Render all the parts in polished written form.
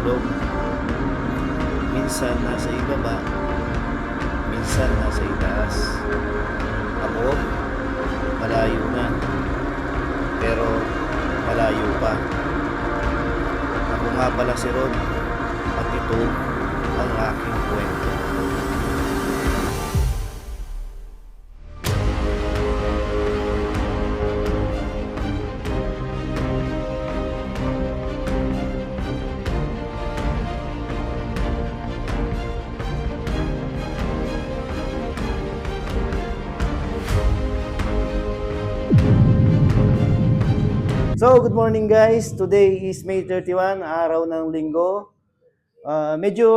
tulog. Minsan nasa ibaba, minsan nasa itaas. Ako, malayo na, pero malayo pa. Ako nga pala si Ron, at ito ang aking kwento. So, good morning guys. Today is May 31, araw ng linggo. Medyo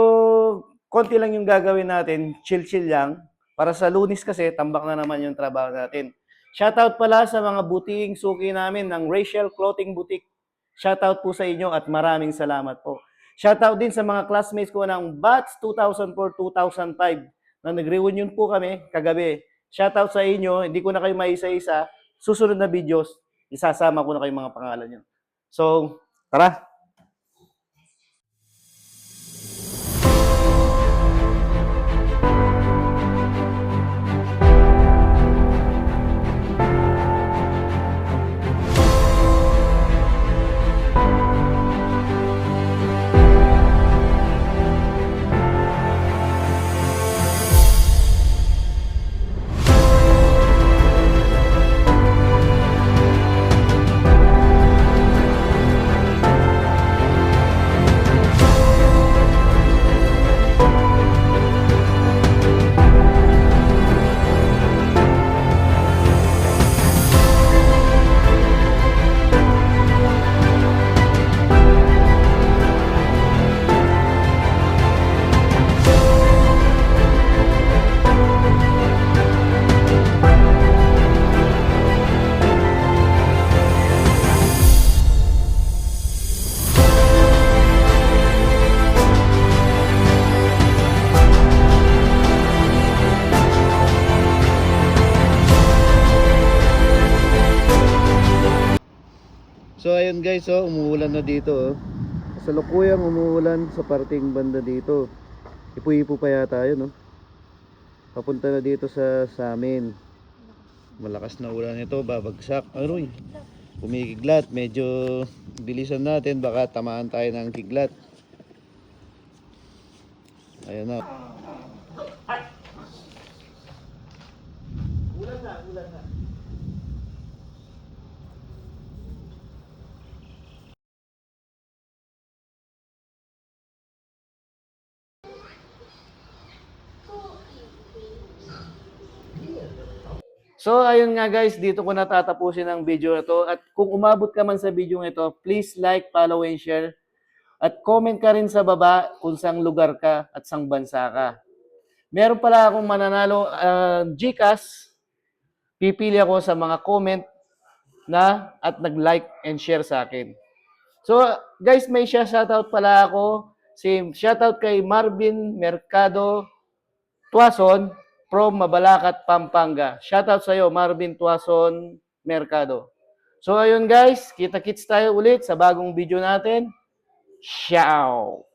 konti lang yung gagawin natin, chill-chill lang. Para sa Lunes kasi, tambak na naman yung trabaho natin. Shoutout pala sa mga butiking suki namin ng Rachel Clothing Boutique. Shoutout po sa inyo at maraming salamat po. Shoutout din sa mga classmates ko ng Batch 2004-2005 na nag-reunion po kami kagabi. Shoutout sa inyo, hindi ko na kayo maisa-isa. Susunod na videos, isasama ko na kayong mga pangalan nyo. So, tara! So ayun guys, umuulan na dito. Kasalukuyang umuulan sa parting banda dito. Ipu-ipu pa yata yun, papunta na dito sa amin. Malakas na ulan ito, babagsak. Aroy, kumikiglat. Medyo bilisan natin, baka tamaan tayo ng kiglat. Ayan na. Ulan na, ulan na. So ayun nga guys, dito ko natatapusin ang video na to. At kung umabot ka man sa video ito, please like, follow, and share. At comment ka rin sa baba kung saang lugar ka at saang bansa ka. Meron pala akong mananalo GCash. Pipili ako sa mga comment na at nag-like and share sa akin. So guys, may shoutout pala ako. Shoutout kay Marvin Mercado Tuason from Mabalacat, Pampanga. Shoutout sa iyo, Marvin Tuason Mercado. So ayun guys, kita-kits tayo ulit sa bagong video natin. Ciao!